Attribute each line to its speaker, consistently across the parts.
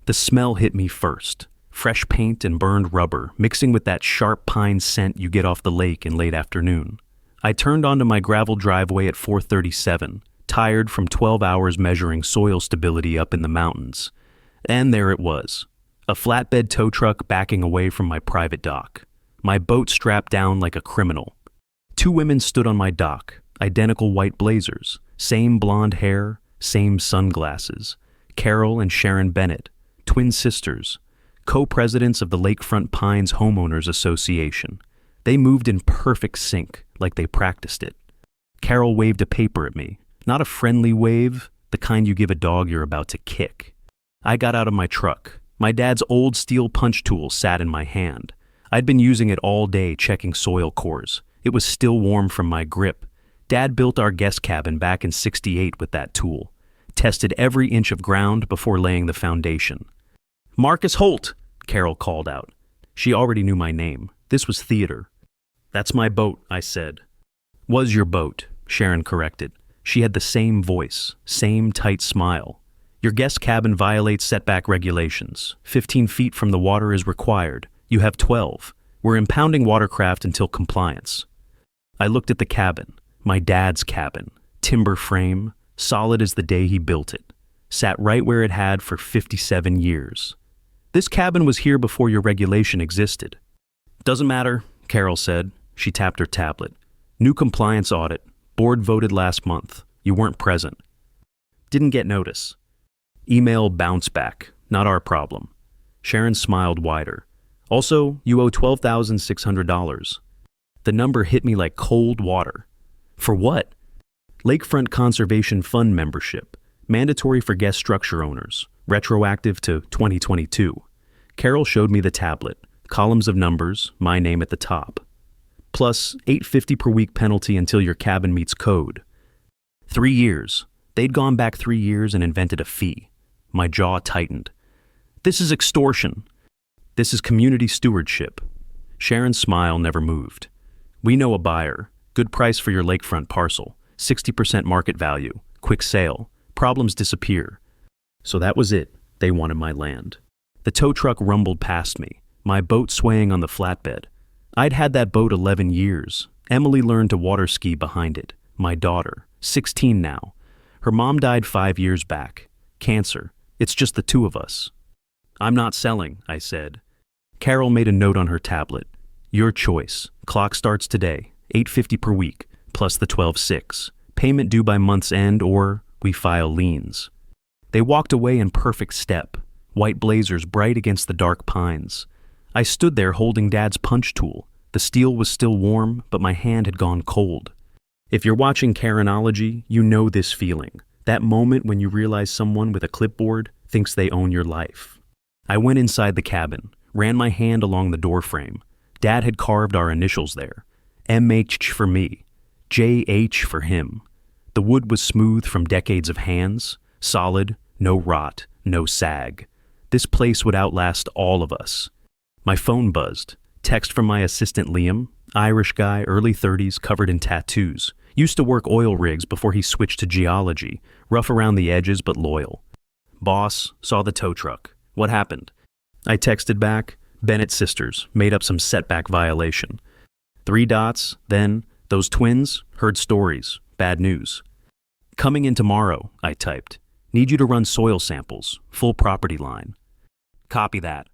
Speaker 1: The smell hit me first. Fresh paint and burned rubber, mixing with that sharp pine scent you get off the lake in late afternoon. I turned onto my gravel driveway at 4:37, tired from 12 hours measuring soil stability up in the mountains. And there it was, a flatbed tow truck backing away from my private dock. My boat strapped down like a criminal. Two women stood on my dock, identical white blazers, same blonde hair, same sunglasses. Carol and Sharon Bennett, twin sisters, co-presidents of the Lakefront Pines Homeowners Association. They moved in perfect sync, like they practiced it. Carol waved a paper at me, not a friendly wave, the kind you give a dog you're about to kick. I got out of my truck. My dad's old steel punch tool sat in my hand. I'd been using it all day checking soil cores. It was still warm from my grip. Dad built our guest cabin back in '68 with that tool. Tested every inch of ground before laying the foundation. "Marcus Holt," Carol called out. She already knew my name. This was theater. "That's my boat," I said. "Was your boat," Sharon corrected. She had the same voice, same tight smile. "Your guest cabin violates setback regulations. 15 feet from the water is required. You have 12. We're impounding watercraft until compliance." I looked at the cabin, my dad's cabin, timber frame, solid as the day he built it, sat right where it had for 57 years. "This cabin was here before your regulation existed." "Doesn't matter," Carol said. She tapped her tablet. "New compliance audit. Board voted last month. You weren't present." "Didn't get notice." "Email bounce back. Not our problem." Sharon smiled wider. "Also, you owe $12,600. The number hit me like cold water. "For what?" "Lakefront Conservation Fund membership. Mandatory for guest structure owners. Retroactive to 2022. Carol showed me the tablet. Columns of numbers, my name at the top. Plus $850 per week penalty until your cabin meets code. 3 years. They'd gone back 3 years and invented a fee. My jaw tightened. "This is extortion." "This is community stewardship." Sharon's smile never moved. "We know a buyer. Good price for your lakefront parcel. 60% market value. Quick sale. Problems disappear." So that was it. They wanted my land. The tow truck rumbled past me, my boat swaying on the flatbed. I'd had that boat 11 years. Emily learned to water ski behind it. My daughter, 16 now. Her mom died 5 years back. Cancer. It's just the two of us. "I'm not selling," I said. Carol made a note on her tablet. "Your choice. Clock starts today. $850 per week, plus the 12.6. Payment due by month's end, or we file liens." They walked away in perfect step, white blazers bright against the dark pines. I stood there holding Dad's punch tool. The steel was still warm, but my hand had gone cold. If you're watching Karenology, you know this feeling. That moment when you realize someone with a clipboard thinks they own your life. I went inside the cabin, ran my hand along the doorframe. Dad had carved our initials there. MH for me, JH for him. The wood was smooth from decades of hands, solid, no rot, no sag. This place would outlast all of us. My phone buzzed. Text from my assistant Liam, Irish guy, early 30s, covered in tattoos. Used to work oil rigs before he switched to geology. Rough around the edges, but loyal. "Boss, saw the tow truck. What happened?" I texted back, "Bennett sisters, made up some setback violation." 3 dots, then, "Those twins, heard stories, bad news." "Coming in tomorrow," I typed. "Need you to run soil samples, full property line." "Copy that."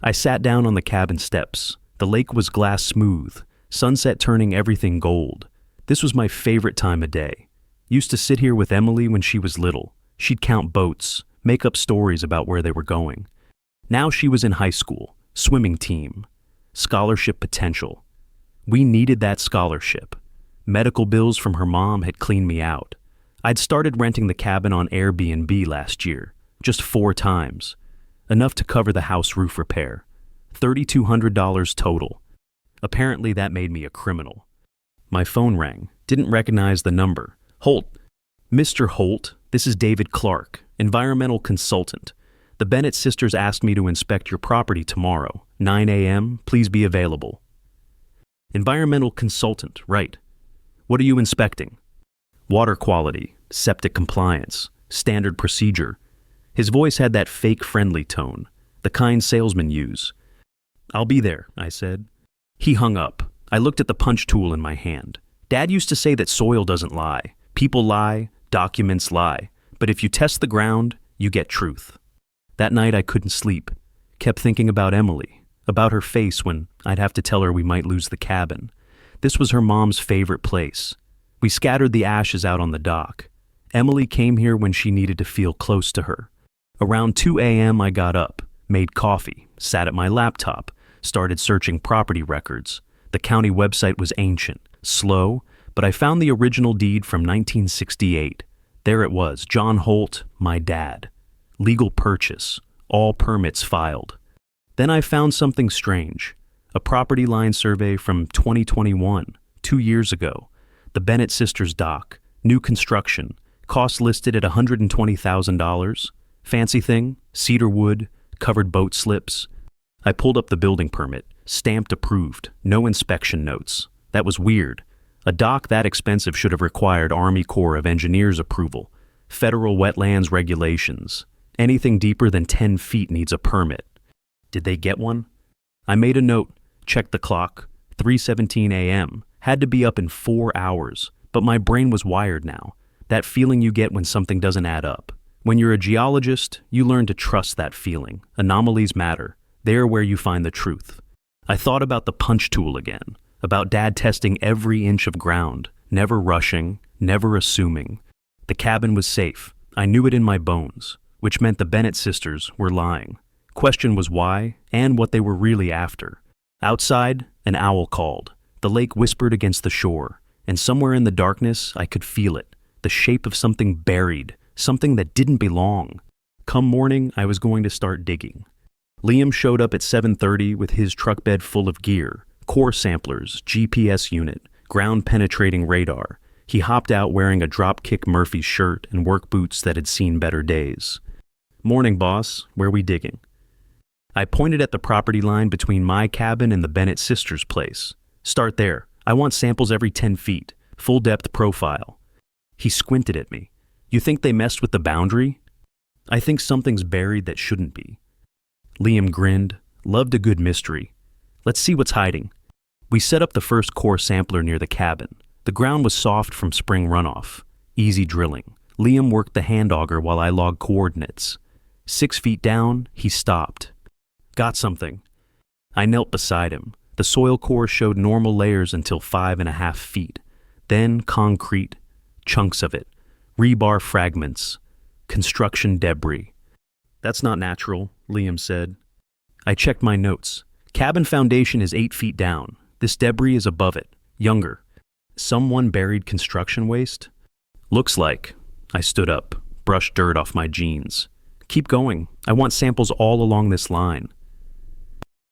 Speaker 1: I sat down on the cabin steps. The lake was glass smooth, sunset turning everything gold. This was my favorite time of day. Used to sit here with Emily when she was little. She'd count boats, make up stories about where they were going. Now she was in high school, swimming team, scholarship potential. We needed that scholarship. Medical bills from her mom had cleaned me out. I'd started renting the cabin on Airbnb last year, just 4 times. Enough to cover the house roof repair. $3,200 total. Apparently that made me a criminal. My phone rang. Didn't recognize the number. "Holt." "Mr. Holt, this is David Clark, environmental consultant. The Bennett sisters asked me to inspect your property tomorrow, 9 a.m. Please be available." Environmental consultant, right. What are you inspecting? Water quality, septic compliance, standard procedure. His voice had that fake friendly tone, the kind salesmen use. "I'll be there," I said. He hung up. I looked at the punch tool in my hand. Dad used to say that soil doesn't lie. People lie, documents lie. But if you test the ground, you get truth. That night I couldn't sleep. Kept thinking about Emily, about her face when I'd have to tell her we might lose the cabin. This was her mom's favorite place. We scattered the ashes out on the dock. Emily came here when she needed to feel close to her. Around 2 a.m. I got up, made coffee, sat at my laptop, started searching property records. The county website was ancient, slow, but I found the original deed from 1968. There it was, John Holt, my dad. Legal purchase, all permits filed. Then I found something strange. A property line survey from 2021, 2 years ago. The Bennett sisters dock, new construction, cost listed at $120,000. Fancy thing, cedar wood, covered boat slips. I pulled up the building permit, stamped approved, no inspection notes. That was weird. A dock that expensive should have required Army Corps of Engineers approval, federal wetlands regulations. Anything deeper than 10 feet needs a permit. Did they get one? I made a note, checked the clock, 3:17 a.m., had to be up in 4 hours, but my brain was wired now. That feeling you get when something doesn't add up. When you're a geologist, you learn to trust that feeling. Anomalies matter. They're where you find the truth. I thought about the punch tool again, about Dad testing every inch of ground, never rushing, never assuming. The cabin was safe. I knew it in my bones, which meant the Bennett sisters were lying. Question was why, and what they were really after. Outside, an owl called. The lake whispered against the shore, and somewhere in the darkness I could feel it, the shape of something buried, something that didn't belong. Come morning, I was going to start digging. Liam showed up at 7:30 with his truck bed full of gear, core samplers, GPS unit, ground-penetrating radar. He hopped out wearing a Dropkick Murphy's shirt and work boots that had seen better days. "Morning, boss. Where we digging?" I pointed at the property line between my cabin and the Bennett sisters' place. "Start there. I want samples every 10 feet, full-depth profile." He squinted at me. "You think they messed with the boundary?" "I think something's buried that shouldn't be." Liam grinned, loved a good mystery. "Let's see what's hiding." We set up the first core sampler near the cabin. The ground was soft from spring runoff. Easy drilling. Liam worked the hand auger while I logged coordinates. 6 feet down, he stopped. "Got something." I knelt beside him. The soil core showed normal layers until 5.5 feet. Then concrete, chunks of it, rebar fragments, construction debris. "That's not natural," Liam said. I checked my notes. Cabin foundation is 8 feet down. This debris is above it, younger. Someone buried construction waste? Looks like. I stood up, brushed dirt off my jeans. "Keep going. I want samples all along this line."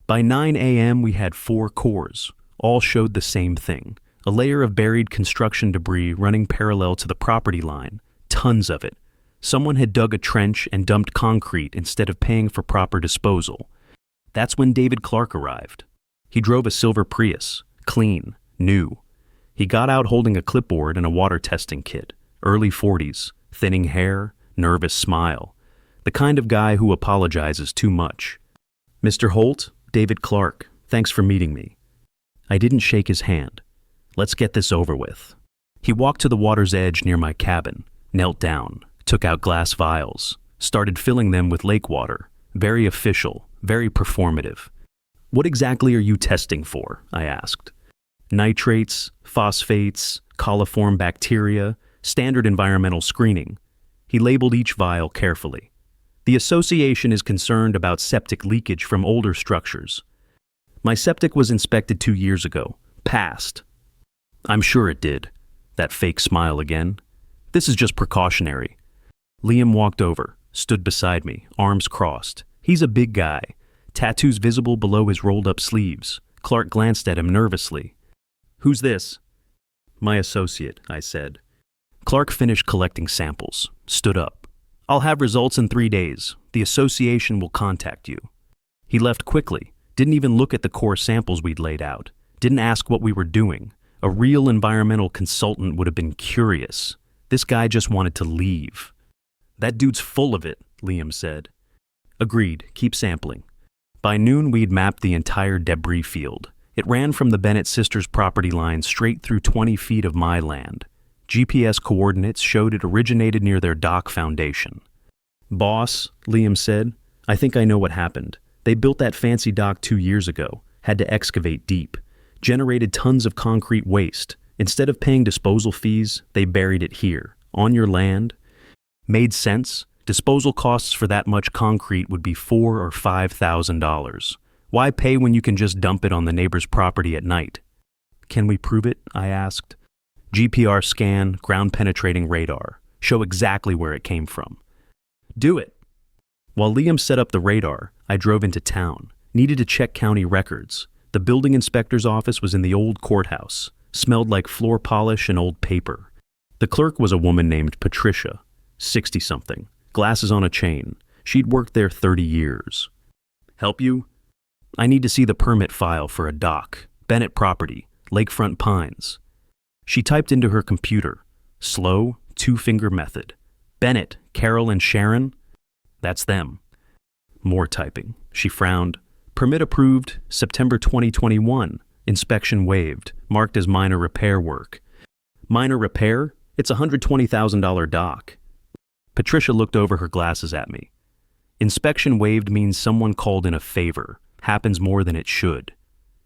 Speaker 1: By 9 a.m. we had 4 cores. All showed the same thing. A layer of buried construction debris running parallel to the property line. Tons of it. Someone had dug a trench and dumped concrete instead of paying for proper disposal. That's when David Clark arrived. He drove a silver Prius, clean, new. He got out holding a clipboard and a water testing kit. Early 40s, thinning hair, nervous smile. The kind of guy who apologizes too much. "Mr. Holt, David Clark, thanks for meeting me." I didn't shake his hand. "Let's get this over with." He walked to the water's edge near my cabin, knelt down, took out glass vials, started filling them with lake water. Very official, very performative. "What exactly are you testing for?" I asked. "Nitrates, phosphates, coliform bacteria, standard environmental screening." He labeled each vial carefully. "The association is concerned about septic leakage from older structures." "My septic was inspected 2 years ago. Passed." "I'm sure it did." That fake smile again. "This is just precautionary." Liam walked over, stood beside me, arms crossed. He's a big guy. Tattoos visible below his rolled-up sleeves. Clark glanced at him nervously. "Who's this?" "My associate," I said. Clark finished collecting samples, stood up. "I'll have results in 3 days. The association will contact you." He left quickly, didn't even look at the core samples we'd laid out, didn't ask what we were doing. A real environmental consultant would have been curious. This guy just wanted to leave. That dude's full of it, Liam said. Agreed, keep sampling. By noon, we'd mapped the entire debris field. It ran from the Bennett sisters' property line straight through 20 feet of my land. GPS coordinates showed it originated near their dock foundation. Boss, Liam said, I think I know what happened. They built that fancy dock 2 years ago, had to excavate deep, generated tons of concrete waste. Instead of paying disposal fees, they buried it here, on your land. Made sense? Disposal costs for that much concrete would be $4,000 or $5,000. Why pay when you can just dump it on the neighbor's property at night? Can we prove it? I asked. GPR scan, ground-penetrating radar. Show exactly where it came from. Do it. While Liam set up the radar, I drove into town. Needed to check county records. The building inspector's office was in the old courthouse. Smelled like floor polish and old paper. The clerk was a woman named Patricia, 60-something, glasses on a chain. She'd worked there 30 years. Help you? I need to see the permit file for a dock. Bennett property, Lakefront Pines. She typed into her computer. Slow, two-finger method. Bennett, Carol, and Sharon? That's them. More typing. She frowned. Permit approved, September 2021. Inspection waived, marked as minor repair work. Minor repair? It's a $120,000 dock. Patricia looked over her glasses at me. Inspection waived means someone called in a favor. Happens more than it should.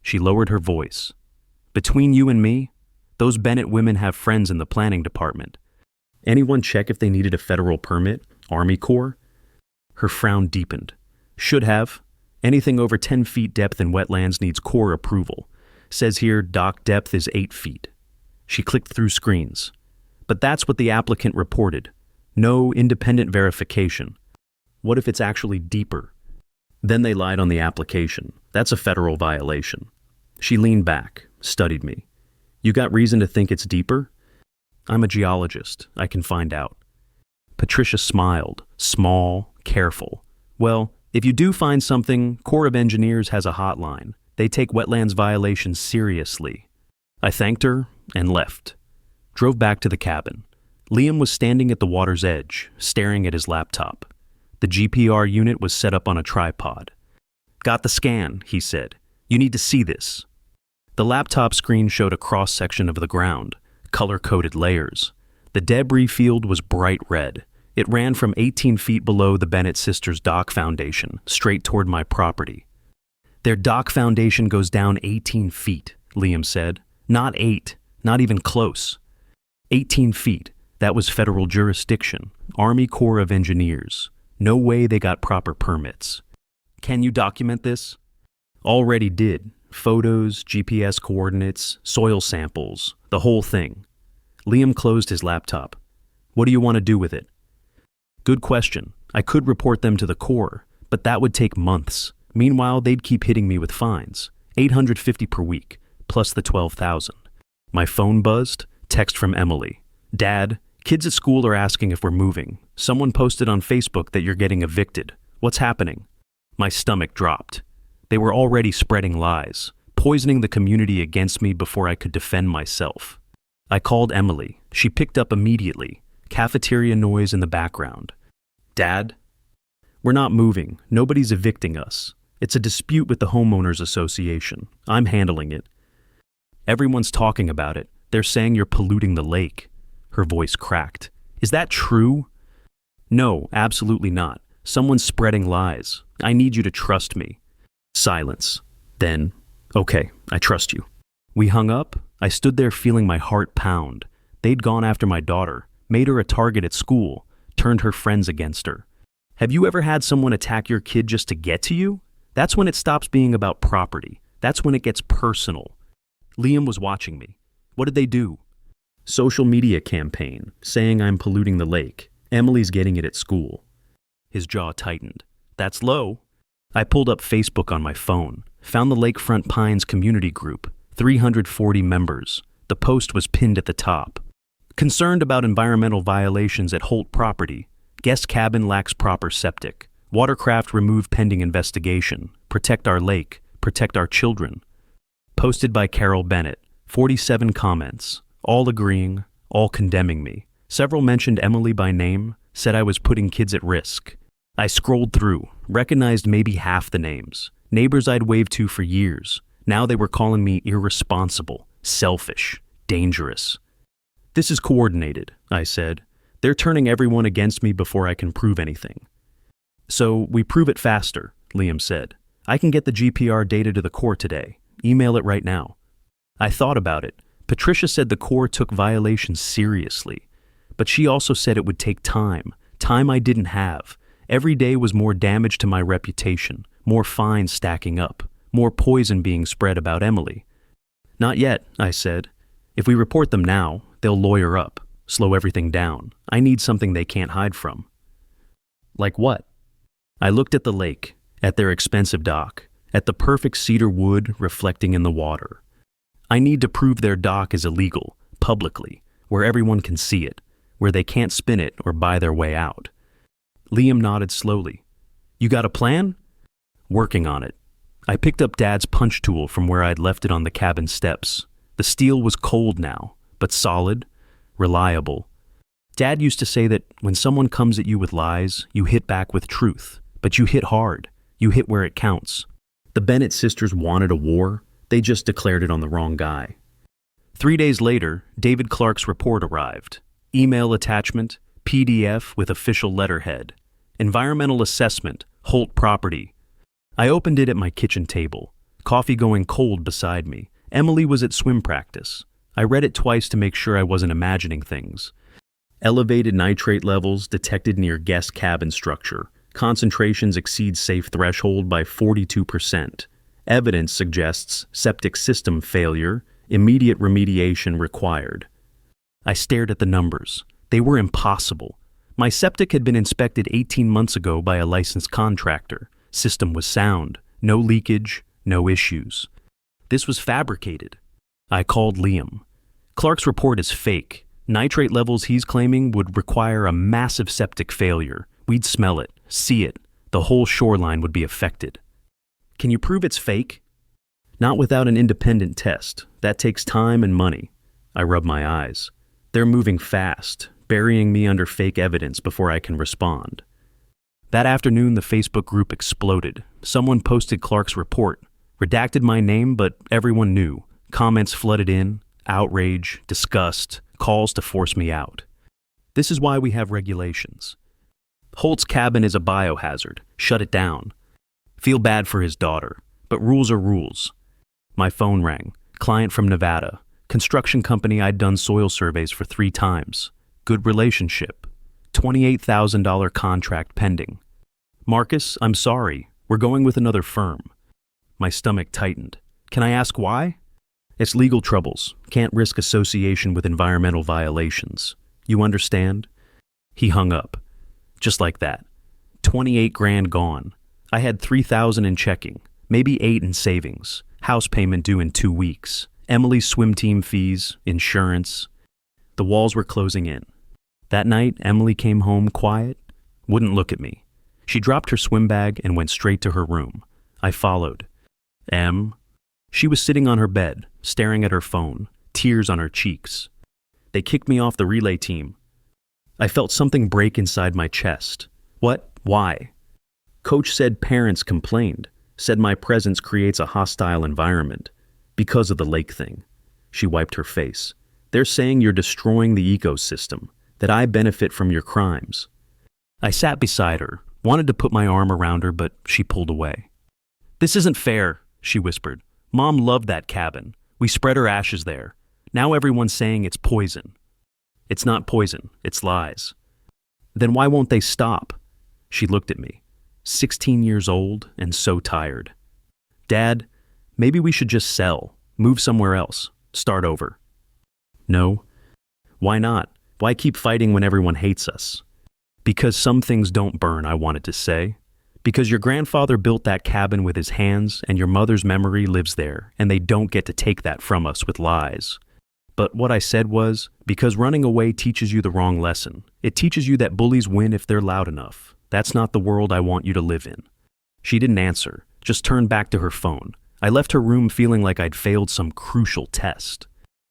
Speaker 1: She lowered her voice. Between you and me, those Bennett women have friends in the planning department. Anyone check if they needed a federal permit? Army Corps? Her frown deepened. Should have. Anything over 10 feet depth in wetlands needs Corps approval. Says here dock depth is 8 feet. She clicked through screens. But that's what the applicant reported. No independent verification. What if it's actually deeper? Then they lied on the application. That's a federal violation. She leaned back, studied me. You got reason to think it's deeper? I'm a geologist. I can find out. Patricia smiled, small, careful. Well, if you do find something, Corps of Engineers has a hotline. They take wetlands violations seriously. I thanked her and left. Drove back to the cabin. Liam was standing at the water's edge, staring at his laptop. The GPR unit was set up on a tripod. Got the scan, he said. You need to see this. The laptop screen showed a cross-section of the ground, color-coded layers. The debris field was bright red. It ran from 18 feet below the Bennett sisters' dock foundation, straight toward my property. Their dock foundation goes down 18 feet, Liam said. Not 8, not even close. 18 feet, that was federal jurisdiction, Army Corps of Engineers. No way they got proper permits. Can you document this? Already did. Photos, GPS coordinates, soil samples, the whole thing. Liam closed his laptop. What do you want to do with it? Good question. I could report them to the Corps, but that would take months. Meanwhile, they'd keep hitting me with fines. $850 per week, plus the $12,000. My phone buzzed. Text from Emily. Dad, kids at school are asking if we're moving. Someone posted on Facebook that you're getting evicted. What's happening? My stomach dropped. They were already spreading lies, poisoning the community against me before I could defend myself. I called Emily. She picked up immediately. Cafeteria noise in the background. Dad? We're not moving. Nobody's evicting us. It's a dispute with the homeowners association. I'm handling it. Everyone's talking about it. They're saying you're polluting the lake. Her voice cracked. Is that true? No, absolutely not. Someone's spreading lies. I need you to trust me. Silence. Then, okay, I trust you. We hung up. I stood there feeling my heart pound. They'd gone after my daughter, made her a target at school, turned her friends against her. Have you ever had someone attack your kid just to get to you? That's when it stops being about property. That's when it gets personal. Liam was watching me. What did they do? Social media campaign, saying I'm polluting the lake. Emily's getting it at school. His jaw tightened. That's low. I pulled up Facebook on my phone, found the Lakefront Pines community group, 340 members. The post was pinned at the top. Concerned about environmental violations at Holt property. Guest cabin lacks proper septic. Watercraft removed pending investigation. Protect our lake. Protect our children. Posted by Carol Bennett. 47 comments. All agreeing. All condemning me. Several mentioned Emily by name. said I was putting kids at risk. I scrolled through, recognized maybe half the names. Neighbors I'd waved to for years. Now they were calling me irresponsible, selfish, dangerous. This is coordinated, I said. They're turning everyone against me before I can prove anything. So we prove it faster, Liam said. I can get the GPR data to the Corps today. Email it right now. I thought about it. Patricia said the Corps took violations seriously. But she also said it would take time I didn't have. Every day was more damage to my reputation, more fines stacking up, more poison being spread about Emily. Not yet, I said. If we report them now, they'll lawyer up, slow everything down. I need something they can't hide from. Like what? I looked at the lake, at their expensive dock, at the perfect cedar wood reflecting in the water. I need to prove their dock is illegal, publicly, where everyone can see it, where they can't spin it or buy their way out. Liam nodded slowly. You got a plan? Working on it. I picked up Dad's punch tool from where I'd left it on the cabin steps. The steel was cold now, but solid, reliable. Dad used to say that when someone comes at you with lies, you hit back with truth, but you hit hard. You hit where it counts. The Bennett sisters wanted a war. They just declared it on the wrong guy. 3 days later, David Clark's report arrived. Email attachment, PDF with official letterhead. Environmental assessment, Holt property. I opened it at my kitchen table, coffee going cold beside me. Emily was at swim practice. I read it twice to make sure I wasn't imagining things. Elevated nitrate levels detected near guest cabin structure. Concentrations exceed safe threshold by 42%. Evidence suggests septic system failure. Immediate remediation required. I stared at the numbers. They were impossible. My septic had been inspected 18 months ago by a licensed contractor. System was sound. No leakage, no issues. This was fabricated. I called Liam. Clark's report is fake. Nitrate levels he's claiming would require a massive septic failure. We'd smell it, see it. The whole shoreline would be affected. Can you prove it's fake? Not without an independent test. That takes time and money. I rub my eyes. They're moving fast, burying me under fake evidence before I can respond. That afternoon, the Facebook group exploded. Someone posted Clark's report, redacted my name, but everyone knew. Comments flooded in, outrage, disgust, calls to force me out. This is why we have regulations. Holt's cabin is a biohazard. Shut it down. Feel bad for his daughter, but rules are rules. My phone rang. Client from Nevada. Construction company I'd done soil surveys for 3 times. Good relationship. $28,000 contract pending. Marcus, I'm sorry. We're going with another firm. My stomach tightened. Can I ask why? It's legal troubles. Can't risk association with environmental violations. You understand? He hung up. Just like that. 28 grand gone. I had 3,000 in checking, maybe 8 in savings. House payment due in 2 weeks. Emily's swim team fees, insurance. The walls were closing in. That night, Emily came home quiet, wouldn't look at me. She dropped her swim bag and went straight to her room. I followed. She was sitting on her bed, staring at her phone, tears on her cheeks. They kicked me off the relay team. I felt something break inside my chest. What? Why? Coach said parents complained, said my presence creates a hostile environment. Because of the lake thing. She wiped her face. They're saying you're destroying the ecosystem, that I benefit from your crimes. I sat beside her, wanted to put my arm around her, but she pulled away. This isn't fair, she whispered. Mom loved that cabin. We spread her ashes there. Now everyone's saying it's poison. It's not poison, it's lies. Then why won't they stop? She looked at me, 16 years old and so tired. Dad, maybe we should just sell, move somewhere else, start over. No. Why not? Why keep fighting when everyone hates us? Because some things don't burn, I wanted to say. Because your grandfather built that cabin with his hands and your mother's memory lives there, and they don't get to take that from us with lies. But what I said was, because running away teaches you the wrong lesson. It teaches you that bullies win if they're loud enough. That's not the world I want you to live in. She didn't answer, just turned back to her phone. I left her room feeling like I'd failed some crucial test.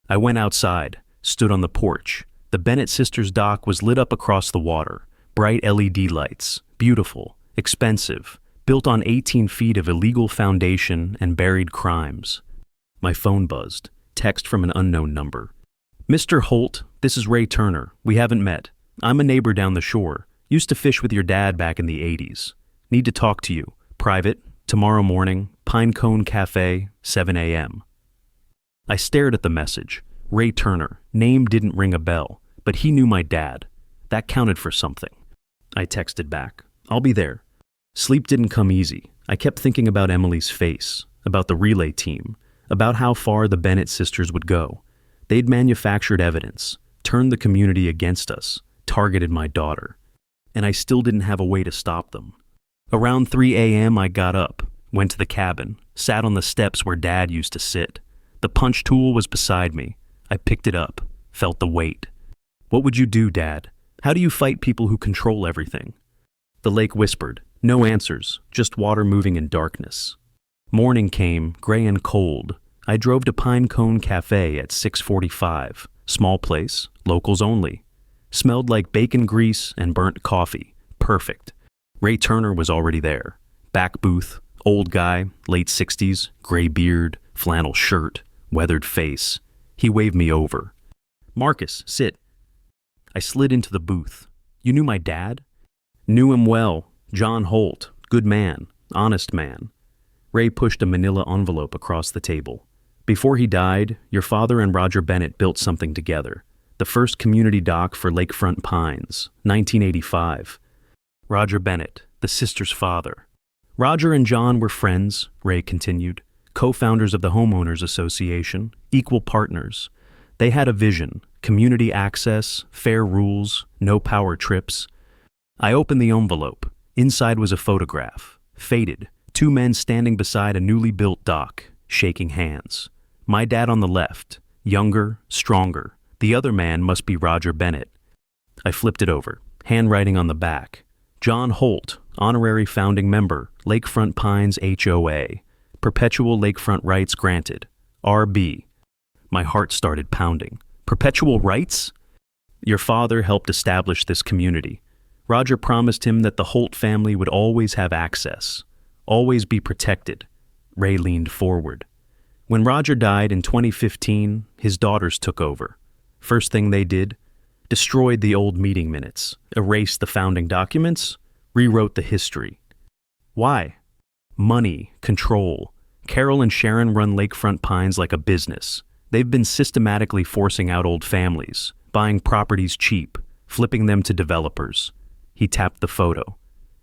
Speaker 1: I went outside, stood on the porch. The Bennett sisters' dock was lit up across the water. Bright LED lights, beautiful, expensive, built on 18 feet of illegal foundation and buried crimes. My phone buzzed. Text from an unknown number. Mr. Holt, this is Ray Turner. We haven't met. I'm a neighbor down the shore. Used to fish with your dad back in the 80s. Need to talk to you. Private, tomorrow morning, Pinecone Cafe, 7 a.m. I stared at the message. Ray Turner. Name didn't ring a bell, but he knew my dad. That counted for something. I texted back. I'll be there. Sleep didn't come easy. I kept thinking about Emily's face, about the relay team, about how far the Bennett sisters would go. They'd manufactured evidence, turned the community against us, targeted my daughter. And I still didn't have a way to stop them. Around 3 a.m. I got up, went to the cabin, sat on the steps where Dad used to sit. The punch tool was beside me. I picked it up, felt the weight. What would you do, Dad? How do you fight people who control everything? The lake whispered. No answers, just water moving in darkness. Morning came, gray and cold. I drove to Pinecone Cafe at 6:45. Small place, locals only. Smelled like bacon grease and burnt coffee. Perfect. Ray Turner was already there. Back booth, old guy, late 60s, gray beard, flannel shirt, weathered face. He waved me over. Marcus, sit. I slid into the booth. You knew my dad? Knew him well. John Holt, good man, honest man. Ray pushed a manila envelope across the table. Before he died, your father and Roger Bennett built something together. The first community dock for Lakefront Pines, 1985. Roger Bennett, the sister's father. Roger and John were friends, Ray continued, co-founders of the Homeowners Association, equal partners. They had a vision, community access, fair rules, no power trips. I opened the envelope. Inside was a photograph, faded, 2 men standing beside a newly built dock, shaking hands. My dad on the left, younger, stronger. The other man must be Roger Bennett. I flipped it over, handwriting on the back. John Holt, honorary founding member, Lakefront Pines HOA. Perpetual lakefront rights granted. RB. My heart started pounding. Perpetual rights? Your father helped establish this community. Roger promised him that the Holt family would always have access, always be protected. Ray leaned forward. When Roger died in 2015, his daughters took over. First thing they did, destroyed the old meeting minutes, erased the founding documents, rewrote the history. Why? Money, control. Carol and Sharon run Lakefront Pines like a business. They've been systematically forcing out old families, buying properties cheap, flipping them to developers. He tapped the photo.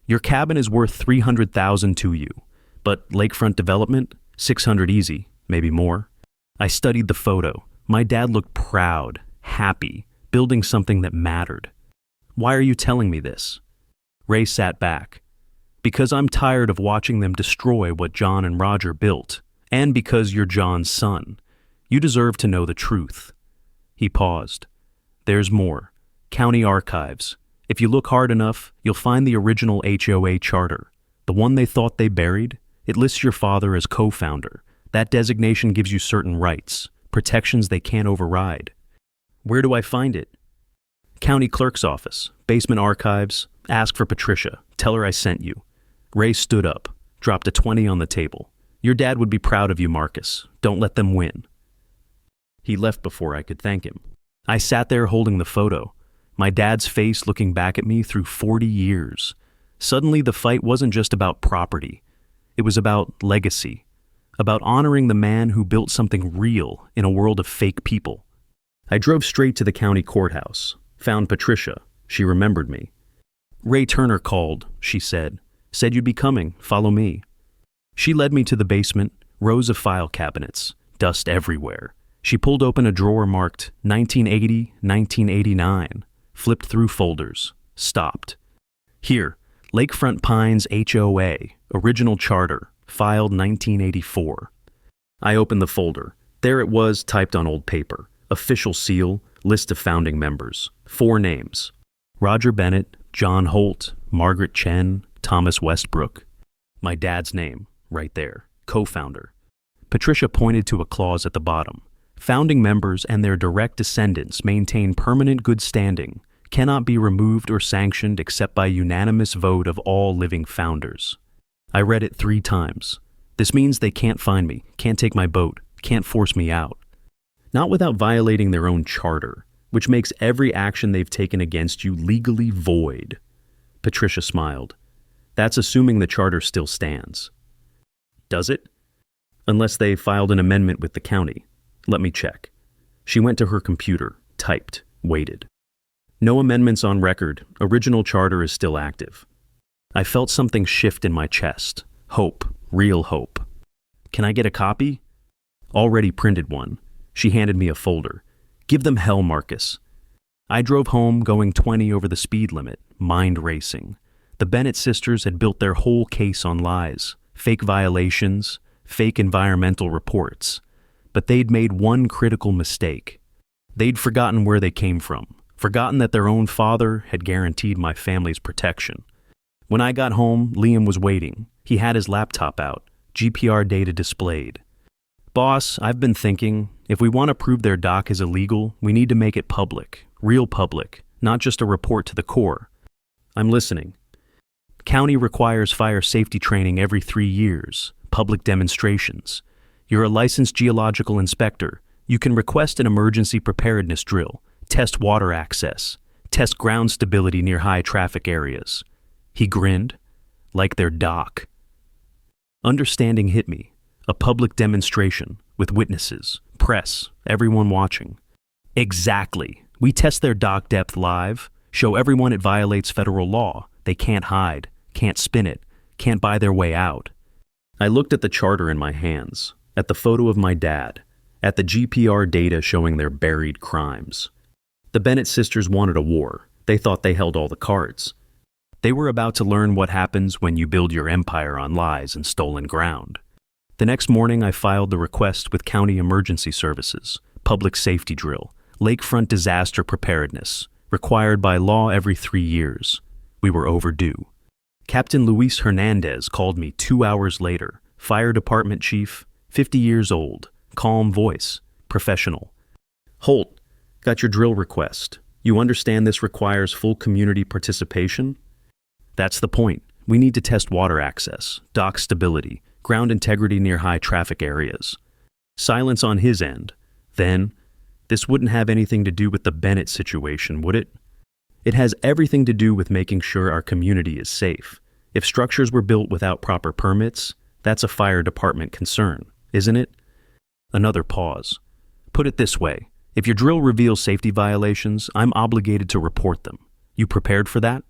Speaker 1: Your cabin is worth $300,000 to you, but lakefront development, $600 easy, maybe more. I studied the photo. My dad looked proud, happy, building something that mattered. Why are you telling me this? Ray sat back. Because I'm tired of watching them destroy what John and Roger built, and because you're John's son. You deserve to know the truth. He paused. There's more. County archives. If you look hard enough, you'll find the original HOA charter. The one they thought they buried. It lists your father as co-founder. That designation gives you certain rights, protections they can't override. Where do I find it? County clerk's office, basement archives. Ask for Patricia. Tell her I sent you. Ray stood up, dropped a 20 on the table. Your dad would be proud of you, Marcus. Don't let them win. He left before I could thank him. I sat there holding the photo, my dad's face looking back at me through 40 years. Suddenly the fight wasn't just about property. It was about legacy, about honoring the man who built something real in a world of fake people. I drove straight to the county courthouse, found Patricia. She remembered me. Ray Turner called, she said. Said you'd be coming, follow me. She led me to the basement, rows of file cabinets, dust everywhere. She pulled open a drawer marked 1980, 1989, flipped through folders, stopped. Here, Lakefront Pines HOA, original charter, filed 1984. I opened the folder. There it was, typed on old paper. Official seal, list of founding members. 4 names. Roger Bennett, John Holt, Margaret Chen, Thomas Westbrook. My dad's name, right there, co-founder. Patricia pointed to a clause at the bottom. Founding members and their direct descendants maintain permanent good standing, cannot be removed or sanctioned except by unanimous vote of all living founders. I read it 3 times. This means they can't find me, can't take my boat, can't force me out. Not without violating their own charter, which makes every action they've taken against you legally void. Patricia smiled. That's assuming the charter still stands. Does it? Unless they filed an amendment with the county. Let me check. She went to her computer, typed, waited. No amendments on record. Original charter is still active. I felt something shift in my chest. Hope. Real hope. Can I get a copy? Already printed one. She handed me a folder. Give them hell, Marcus. I drove home going 20 over the speed limit, mind racing. The Bennett sisters had built their whole case on lies, fake violations, fake environmental reports. But they'd made one critical mistake. They'd forgotten where they came from, forgotten that their own father had guaranteed my family's protection. When I got home, Liam was waiting. He had his laptop out, GPR data displayed. Boss, I've been thinking, if we want to prove their dock is illegal, we need to make it public, real public, not just a report to the Corps. I'm listening. County requires fire safety training every 3 years, public demonstrations. You're a licensed geological inspector. You can request an emergency preparedness drill, test water access, test ground stability near high traffic areas. He grinned, like their dock. Understanding hit me. A public demonstration, with witnesses, press, everyone watching. Exactly. We test their dock depth live, show everyone it violates federal law. They can't hide, can't spin it, can't buy their way out. I looked at the charter in my hands, at the photo of my dad, at the GPR data showing their buried crimes. The Bennett sisters wanted a war. They thought they held all the cards. They were about to learn what happens when you build your empire on lies and stolen ground. The next morning, I filed the request with County Emergency Services, public safety drill, lakefront disaster preparedness, required by law every 3 years. We were overdue. Captain Luis Hernandez called me 2 hours later, fire department chief, 50 years old, calm voice, professional. Holt, got your drill request. You understand this requires full community participation? That's the point. We need to test water access, dock stability, ground integrity near high traffic areas. Silence on his end. Then, this wouldn't have anything to do with the Bennett situation, would it? It has everything to do with making sure our community is safe. If structures were built without proper permits, that's a fire department concern, isn't it? Another pause. Put it this way. If your drill reveals safety violations, I'm obligated to report them. You prepared for that?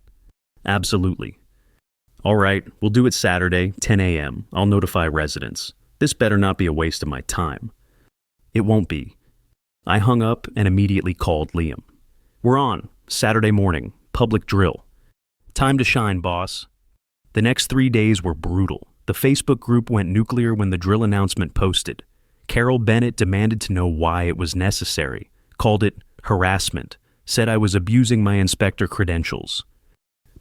Speaker 1: Absolutely. All right, we'll do it Saturday, 10 a.m. I'll notify residents. This better not be a waste of my time. It won't be. I hung up and immediately called Liam. We're on. Saturday morning. Public drill. Time to shine, boss. The next 3 days were brutal. The Facebook group went nuclear when the drill announcement posted. Carol Bennett demanded to know why it was necessary, called it harassment, said I was abusing my inspector credentials.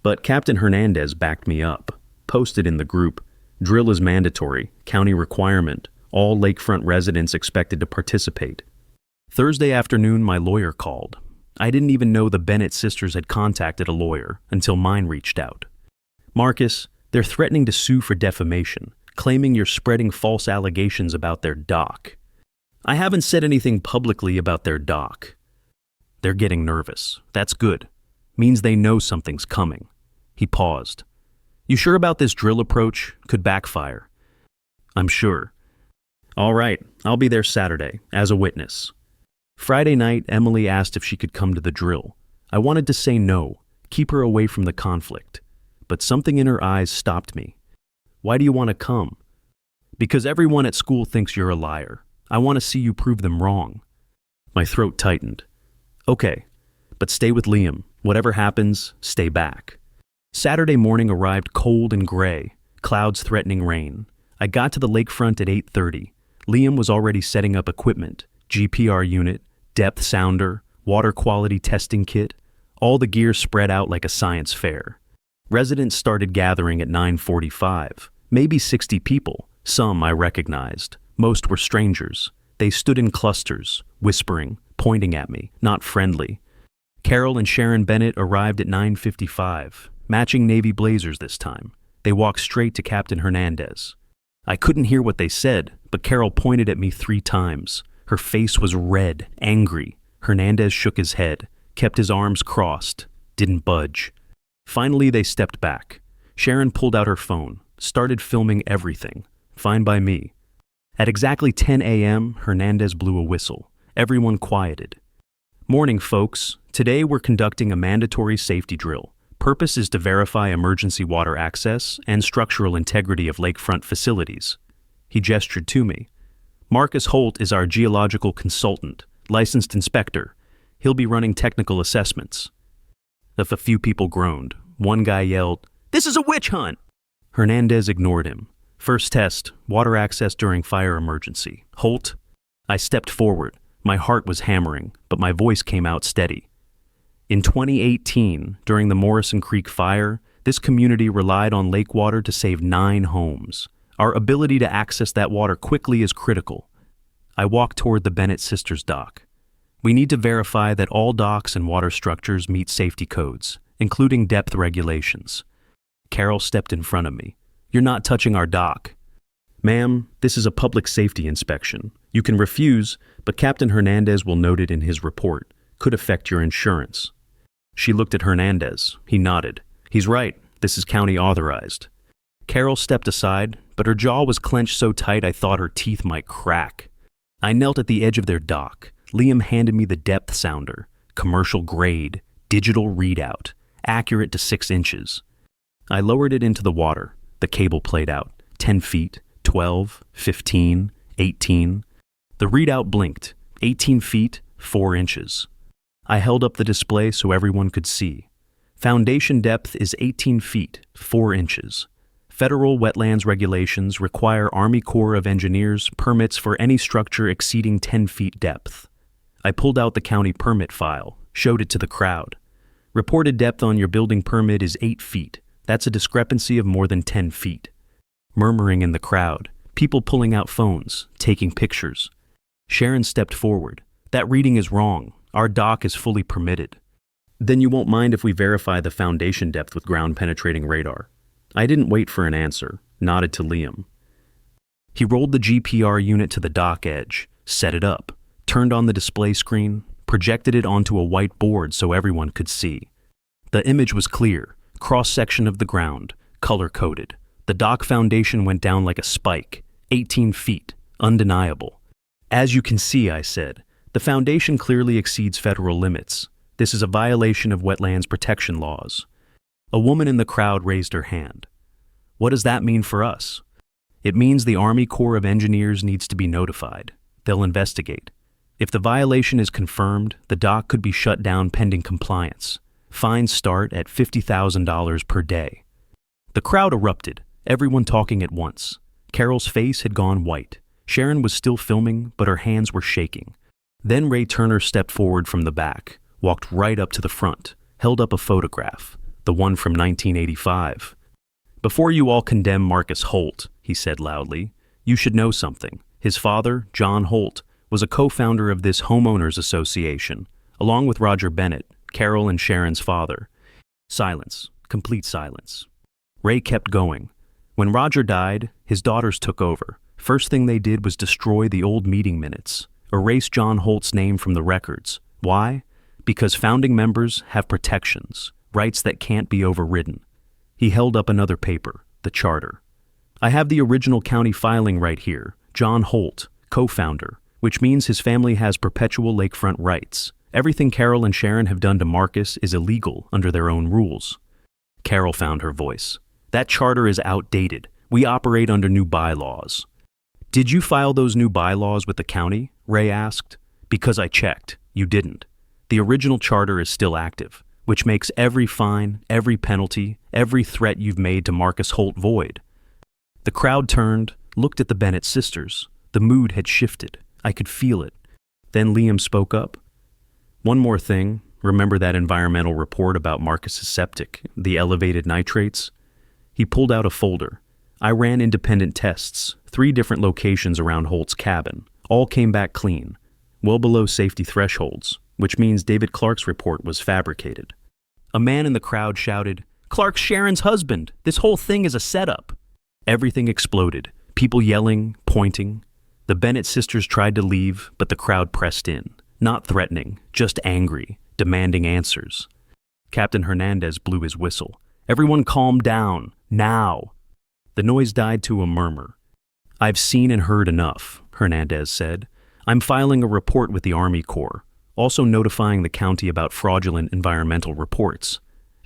Speaker 1: But Captain Hernandez backed me up, posted in the group, drill is mandatory, county requirement, all lakefront residents expected to participate. Thursday afternoon, my lawyer called. I didn't even know the Bennett sisters had contacted a lawyer until mine reached out. Marcus, they're threatening to sue for defamation, claiming you're spreading false allegations about their dock. I haven't said anything publicly about their dock. They're getting nervous. That's good. Means they know something's coming. He paused. You sure about this drill approach? Could backfire. I'm sure. All right, I'll be there Saturday, as a witness. Friday night, Emily asked if she could come to the drill. I wanted to say no, keep her away from the conflict. But something in her eyes stopped me. Why do you want to come? Because everyone at school thinks you're a liar. I want to see you prove them wrong. My throat tightened. Okay, but stay with Liam. Whatever happens, stay back. Saturday morning arrived cold and gray, clouds threatening rain. I got to the lakefront at 8:30. Liam was already setting up equipment, GPR unit, depth sounder, water quality testing kit, all the gear spread out like a science fair. Residents started gathering at 9:45, maybe 60 people. Some I recognized. Most were strangers. They stood in clusters, whispering, pointing at me, not friendly. Carol and Sharon Bennett arrived at 9:55, matching navy blazers this time. They walked straight to Captain Hernandez. I couldn't hear what they said, but Carol pointed at me 3 times. Her face was red, angry. Hernandez shook his head, kept his arms crossed, didn't budge. Finally, they stepped back. Sharon pulled out her phone, started filming everything. Fine by me. At exactly 10 a.m., Hernandez blew a whistle. Everyone quieted. Morning, folks. Today we're conducting a mandatory safety drill. Purpose is to verify emergency water access and structural integrity of lakefront facilities. He gestured to me. Marcus Holt is our geological consultant, licensed inspector. He'll be running technical assessments. A few people groaned. One guy yelled, "This is a witch hunt!" Hernandez ignored him. First test, water access during fire emergency. Holt? I stepped forward. My heart was hammering, but my voice came out steady. In 2018, during the Morrison Creek fire, this community relied on lake water to save 9 homes. Our ability to access that water quickly is critical. I walked toward the Bennett sisters' dock. We need to verify that all docks and water structures meet safety codes, including depth regulations. Carol stepped in front of me. "You're not touching our dock." "Ma'am, this is a public safety inspection. You can refuse, but Captain Hernandez will note it in his report. Could affect your insurance." She looked at Hernandez. He nodded. "He's right. This is county authorized." Carol stepped aside, but her jaw was clenched so tight I thought her teeth might crack. I knelt at the edge of their dock. Liam handed me the depth sounder, commercial grade, digital readout, accurate to 6 inches. I lowered it into the water. The cable played out. 10 feet, 12, 15, 18. The readout blinked. 18 feet, 4 inches. I held up the display so everyone could see. Foundation depth is 18 feet, 4 inches. Federal wetlands regulations require Army Corps of Engineers permits for any structure exceeding 10 feet depth. I pulled out the county permit file, showed it to the crowd. Reported depth on your building permit is 8 feet. That's a discrepancy of more than 10 feet. Murmuring in the crowd, people pulling out phones, taking pictures. Sharon stepped forward. "That reading is wrong. Our dock is fully permitted." "Then you won't mind if we verify the foundation depth with ground-penetrating radar." I didn't wait for an answer, nodded to Liam. He rolled the GPR unit to the dock edge, set it up, turned on the display screen, projected it onto a white board so everyone could see. The image was clear, cross-section of the ground, color-coded. The dock foundation went down like a spike, 18 feet, undeniable. "As you can see," I said, "the foundation clearly exceeds federal limits. This is a violation of wetlands protection laws." A woman in the crowd raised her hand. "What does that mean for us?" "It means the Army Corps of Engineers needs to be notified. They'll investigate. If the violation is confirmed, the dock could be shut down pending compliance. Fines start at $50,000 per day." The crowd erupted, everyone talking at once. Carol's face had gone white. Sharon was still filming, but her hands were shaking. Then Ray Turner stepped forward from the back, walked right up to the front, held up a photograph, the one from 1985. "Before you all condemn Marcus Holt," he said loudly, "you should know something. His father, John Holt, was a co-founder of this homeowners association, along with Roger Bennett, Carol and Sharon's father." Silence, complete silence. Ray kept going. "When Roger died, his daughters took over. First thing they did was destroy the old meeting minutes, erase John Holt's name from the records. Why? Because founding members have protections, rights that can't be overridden." He held up another paper, the charter. "I have the original county filing right here. John Holt, co-founder, which means his family has perpetual lakefront rights. Everything Carol and Sharon have done to Marcus is illegal under their own rules." Carol found her voice. "That charter is outdated. We operate under new bylaws." "Did you file those new bylaws with the county?" Ray asked. "Because I checked. You didn't. The original charter is still active, which makes every fine, every penalty, every threat you've made to Marcus Holt void." The crowd turned, looked at the Bennett sisters. The mood had shifted. I could feel it. Then Liam spoke up. "One more thing. Remember that environmental report about Marcus's septic, the elevated nitrates?" He pulled out a folder. "I ran independent tests, 3 different locations around Holt's cabin. All came back clean, well below safety thresholds. which means David Clark's report was fabricated. A man in the crowd shouted, "Clark's Sharon's husband! This whole thing is a setup!" Everything exploded, people yelling, pointing. The Bennett sisters tried to leave, but the crowd pressed in, not threatening, just angry, demanding answers. Captain Hernandez blew his whistle. "Everyone calm down, now!" The noise died to a murmur. "I've seen and heard enough," Hernandez said. "I'm filing a report with the Army Corps, also notifying the county about fraudulent environmental reports.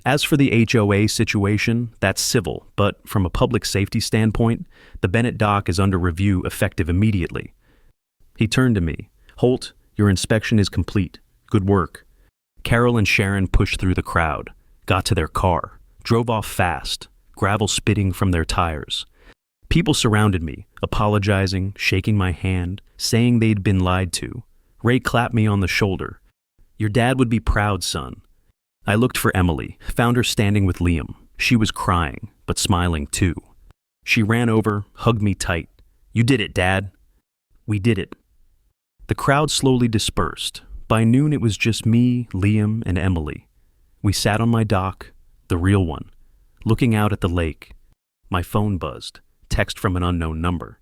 Speaker 1: As for the HOA situation, that's civil, but from a public safety standpoint, the Bennett dock is under review effective immediately." He turned to me. "Holt, your inspection is complete. Good work." Carol and Sharon pushed through the crowd, got to their car, drove off fast, gravel spitting from their tires. People surrounded me, apologizing, shaking my hand, saying they'd been lied to. Ray clapped me on the shoulder. "Your dad would be proud, son." I looked for Emily, found her standing with Liam. She was crying, but smiling too. She ran over, hugged me tight. "You did it, Dad." "We did it." The crowd slowly dispersed. By noon it was just me, Liam, and Emily. We sat on my dock, the real one, looking out at the lake. My phone buzzed, text from an unknown number.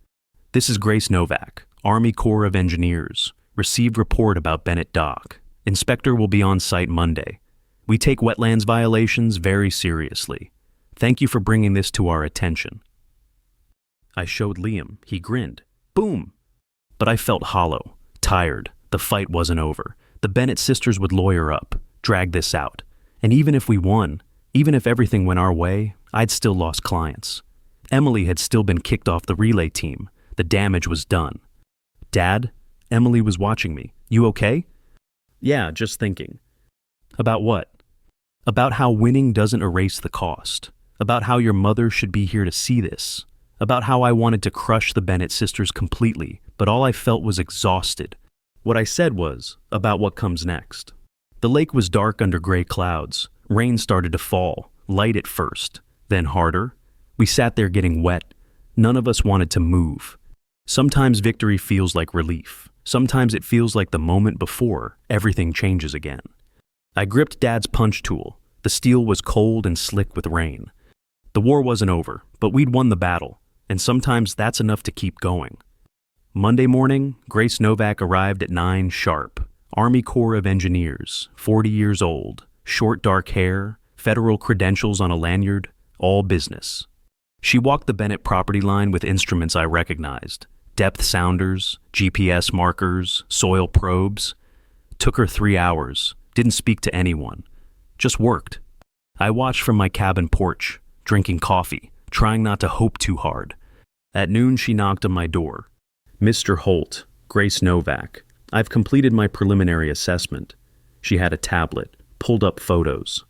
Speaker 1: "This is Grace Novak, Army Corps of Engineers. Received report about Bennett Dock. Inspector will be on site Monday. We take wetlands violations very seriously. Thank you for bringing this to our attention." I showed Liam. He grinned. Boom! But I felt hollow, tired. The fight wasn't over. The Bennett sisters would lawyer up, drag this out. And even if we won, even if everything went our way, I'd still lost clients. Emily had still been kicked off the relay team. The damage was done. "Dad?" Emily was watching me. "You okay?" "Yeah, just thinking." "About what?" "About how winning doesn't erase the cost. About how your mother should be here to see this. About how I wanted to crush the Bennett sisters completely, but all I felt was exhausted." What I said was about what comes next. The lake was dark under gray clouds. Rain started to fall, light at first, then harder. We sat there getting wet. None of us wanted to move. Sometimes victory feels like relief. Sometimes it feels like the moment before everything changes again. I gripped Dad's punch tool. The steel was cold and slick with rain. The war wasn't over, but we'd won the battle, and sometimes that's enough to keep going. Monday morning, Grace Novak arrived at 9 sharp. Army Corps of Engineers, 40 years old, short dark hair, federal credentials on a lanyard, all business. She walked the Bennett property line with instruments I recognized. Depth sounders, GPS markers, soil probes. Took her 3 hours, didn't speak to anyone. Just worked. I watched from my cabin porch, drinking coffee, trying not to hope too hard. At noon she knocked on my door. "Mr. Holt, Grace Novak, I've completed my preliminary assessment." She had a tablet, pulled up photos.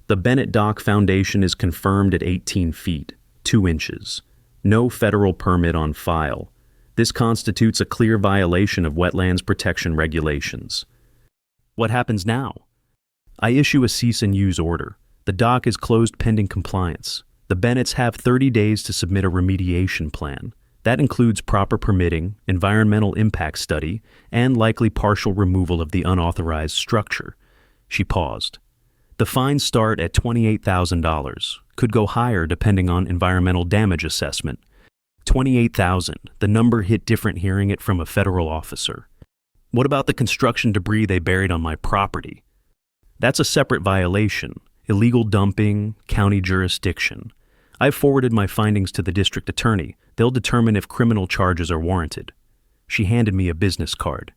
Speaker 1: "The Bennett Dock Foundation is confirmed at 18 feet, 2 inches. No federal permit on file. This constitutes a clear violation of wetlands protection regulations." "What happens now?" "I issue a cease and use order. The dock is closed pending compliance. The Bennetts have 30 days to submit a remediation plan. That includes proper permitting, environmental impact study, and likely partial removal of the unauthorized structure." She paused. "The fines start at $28,000, could go higher depending on environmental damage assessment." 28,000, the number hit different hearing it from a federal officer. "What about the construction debris they buried on my property?" "That's a separate violation, illegal dumping, county jurisdiction. I've forwarded my findings to the district attorney. They'll determine if criminal charges are warranted." She handed me a business card.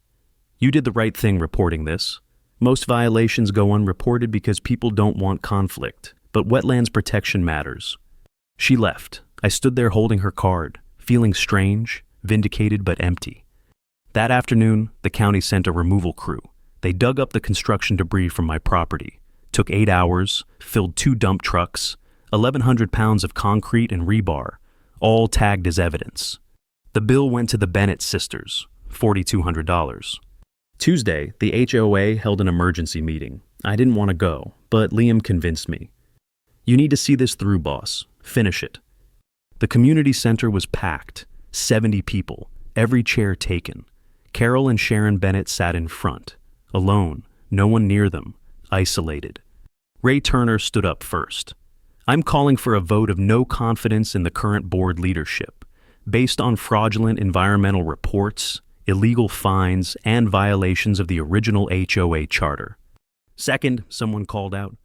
Speaker 1: "You did the right thing reporting this. Most violations go unreported because people don't want conflict, but wetlands protection matters." She left. I stood there holding her card, feeling strange, vindicated but empty. That afternoon, the county sent a removal crew. They dug up the construction debris from my property. Took 8 hours, filled 2 dump trucks, 1,100 pounds of concrete and rebar, all tagged as evidence. The bill went to the Bennett sisters, $4,200. Tuesday, the HOA held an emergency meeting. I didn't want to go, but Liam convinced me. "You need to see this through, boss. Finish it." The community center was packed, 70 people, every chair taken. Carol and Sharon Bennett sat in front, alone, no one near them, isolated. Ray Turner stood up first. I'm calling for a vote of no confidence in the current board leadership, based on fraudulent environmental reports, illegal fines, and violations of the original HOA charter. Second, someone called out.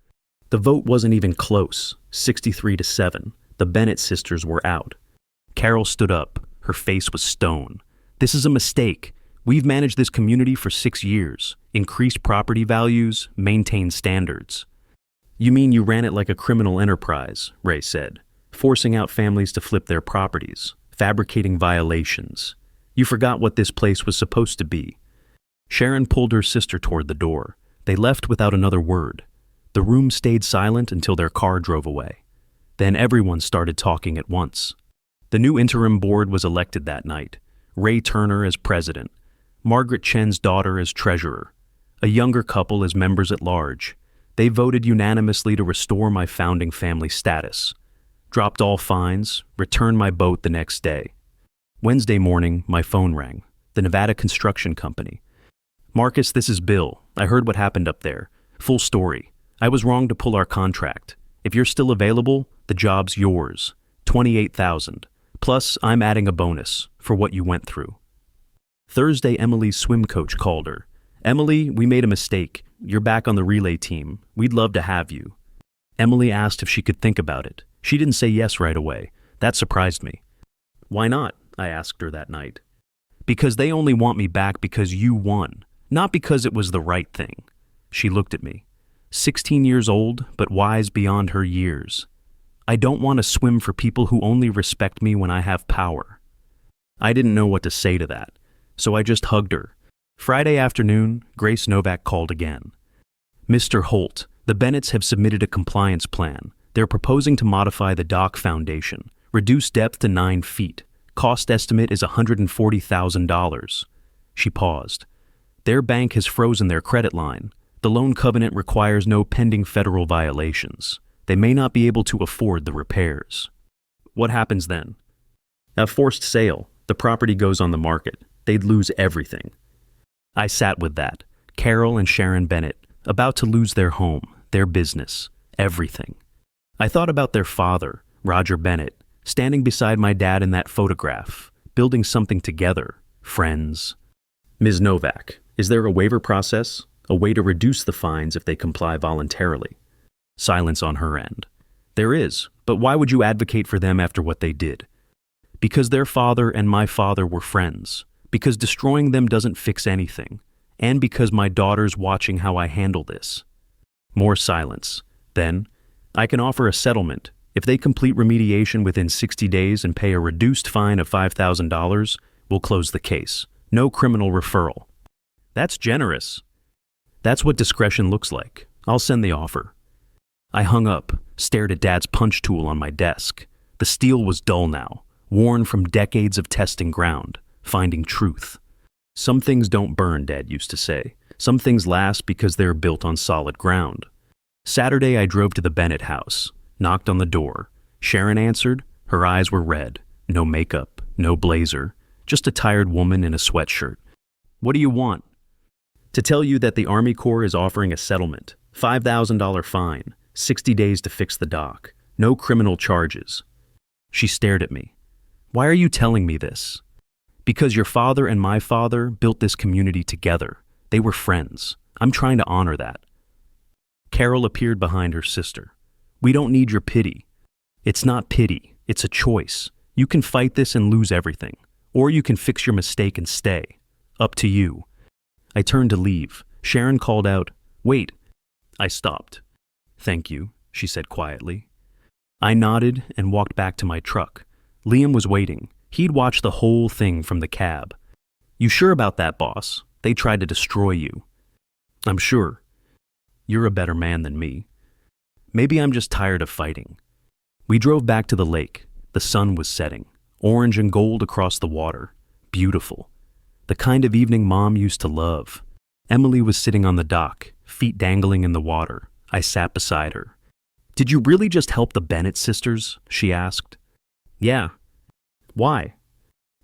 Speaker 1: The vote wasn't even close, 63-7. The Bennett sisters were out. Carol stood up. Her face was stone. This is a mistake. We've managed this community for 6 years, increased property values, maintained standards. You mean you ran it like a criminal enterprise, Ray said, forcing out families to flip their properties, fabricating violations. You forgot what this place was supposed to be. Sharon pulled her sister toward the door. They left without another word. The room stayed silent until their car drove away. Then everyone started talking at once. The new interim board was elected that night. Ray Turner as president, Margaret Chen's daughter as treasurer, a younger couple as members at large. They voted unanimously to restore my founding family status, dropped all fines, returned my boat the next day. Wednesday morning, my phone rang. The Nevada Construction Company. Marcus, this is Bill. I heard what happened up there. Full story. I was wrong to pull our contract. If you're still available, the job's yours. $28,000. Plus, I'm adding a bonus for what you went through. Thursday, Emily's swim coach called her. Emily, we made a mistake. You're back on the relay team. We'd love to have you. Emily asked if she could think about it. She didn't say yes right away. That surprised me. Why not? I asked her that night. Because they only want me back because you won, not because it was the right thing. She looked at me. 16 years old, but wise beyond her years. I don't want to swim for people who only respect me when I have power. I didn't know what to say to that, so I just hugged her. Friday afternoon, Grace Novak called again. Mr. Holt, the Bennetts have submitted a compliance plan. They're proposing to modify the dock foundation, reduce depth to 9 feet. Cost estimate is $140,000. She paused. Their bank has frozen their credit line. The loan covenant requires no pending federal violations. They may not be able to afford the repairs. What happens then? A forced sale. The property goes on the market. They'd lose everything. I sat with that. Carol and Sharon Bennett, about to lose their home, their business, everything. I thought about their father, Roger Bennett, standing beside my dad in that photograph, building something together, friends. Ms. Novak, is there a waiver process? A way to reduce the fines if they comply voluntarily? Silence on her end. There is, but why would you advocate for them after what they did? Because their father and my father were friends. Because destroying them doesn't fix anything. And because my daughter's watching how I handle this. More silence. Then, I can offer a settlement. If they complete remediation within 60 days and pay a reduced fine of $5,000, we'll close the case. No criminal referral. That's generous. That's what discretion looks like. I'll send the offer. I hung up, stared at Dad's punch tool on my desk. The steel was dull now, worn from decades of testing ground, finding truth. Some things don't burn, Dad used to say. Some things last because they're built on solid ground. Saturday, I drove to the Bennett house, knocked on the door. Sharon answered. Her eyes were red. No makeup, no blazer, just a tired woman in a sweatshirt. What do you want? To tell you that the Army Corps is offering a settlement, $5,000 fine, 60 days to fix the dock, no criminal charges. She stared at me. Why are you telling me this? Because your father and my father built this community together. They were friends. I'm trying to honor that. Carol appeared behind her sister. We don't need your pity. It's not pity. It's a choice. You can fight this and lose everything. Or you can fix your mistake and stay. Up to you. I turned to leave. Sharon called out, "Wait." I stopped. "Thank you," she said quietly. I nodded and walked back to my truck. Liam was waiting. He'd watched the whole thing from the cab. "You sure about that, boss? They tried to destroy you." "I'm sure. You're a better man than me. Maybe I'm just tired of fighting." We drove back to the lake. The sun was setting, orange and gold across the water. Beautiful. The kind of evening Mom used to love. Emily was sitting on the dock, feet dangling in the water. I sat beside her. "Did you really just help the Bennett sisters?" she asked. "Yeah." "Why?"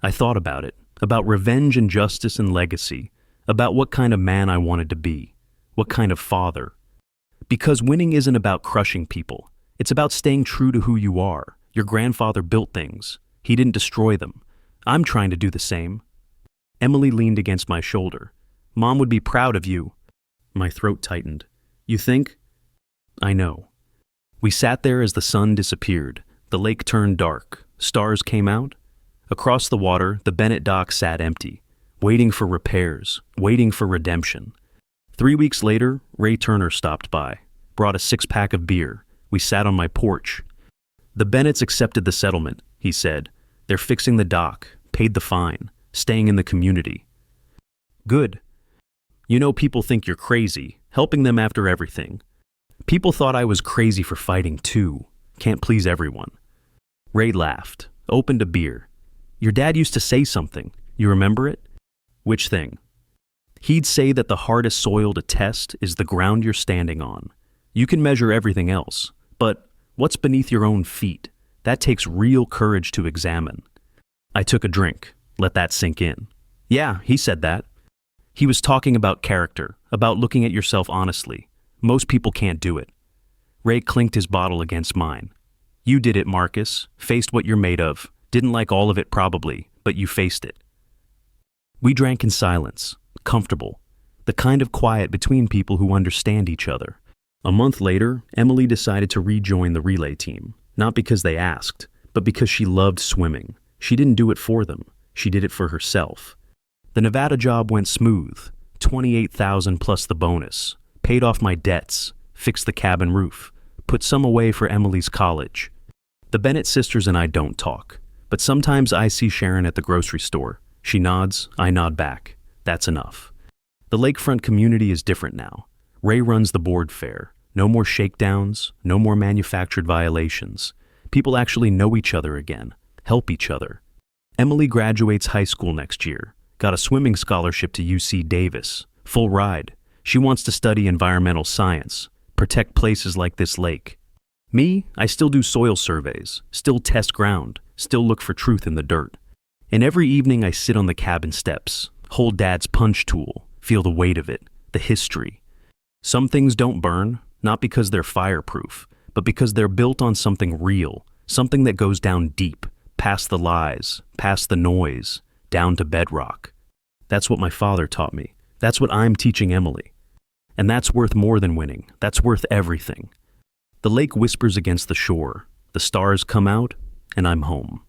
Speaker 1: I thought about it, about revenge and justice and legacy, about what kind of man I wanted to be. What kind of father? Because winning isn't about crushing people. It's about staying true to who you are. Your grandfather built things. He didn't destroy them. I'm trying to do the same. Emily leaned against my shoulder. Mom would be proud of you. My throat tightened. You think? I know. We sat there as the sun disappeared. The lake turned dark. Stars came out. Across the water, the Bennett dock sat empty, waiting for repairs, waiting for redemption. 3 weeks later, Ray Turner stopped by, brought a 6-pack of beer. We sat on my porch. The Bennetts accepted the settlement, he said. They're fixing the dock, paid the fine, staying in the community. Good. You know, people think you're crazy, helping them after everything. People thought I was crazy for fighting too. Can't please everyone. Ray laughed, opened a beer. Your dad used to say something. You remember it? Which thing? He'd say that the hardest soil to test is the ground you're standing on. You can measure everything else, but what's beneath your own feet? That takes real courage to examine. I took a drink, let that sink in. Yeah, he said that. He was talking about character, about looking at yourself honestly. Most people can't do it. Ray clinked his bottle against mine. You did it, Marcus. Faced what you're made of. Didn't like all of it probably, but you faced it. We drank in silence, comfortable, the kind of quiet between people who understand each other. A month later, Emily decided to rejoin the relay team, not because they asked, but because she loved swimming. She didn't do it for them. She did it for herself. The Nevada job went smooth, $28,000 plus the bonus, paid off my debts, fixed the cabin roof, put some away for Emily's college. The Bennett sisters and I don't talk, but sometimes I see Sharon at the grocery store. She nods, I nod back. That's enough. The lakefront community is different now. Ray runs the board fair. No more shakedowns, no more manufactured violations. People actually know each other again, help each other. Emily graduates high school next year, got a swimming scholarship to UC Davis, full ride. She wants to study environmental science, protect places like this lake. Me, I still do soil surveys, still test ground, still look for truth in the dirt. And every evening I sit on the cabin steps, hold Dad's punch tool, feel the weight of it, the history. Some things don't burn, not because they're fireproof, but because they're built on something real, something that goes down deep, past the lies, past the noise, down to bedrock. That's what my father taught me. That's what I'm teaching Emily. And that's worth more than winning. That's worth everything. The lake whispers against the shore. The stars come out, and I'm home.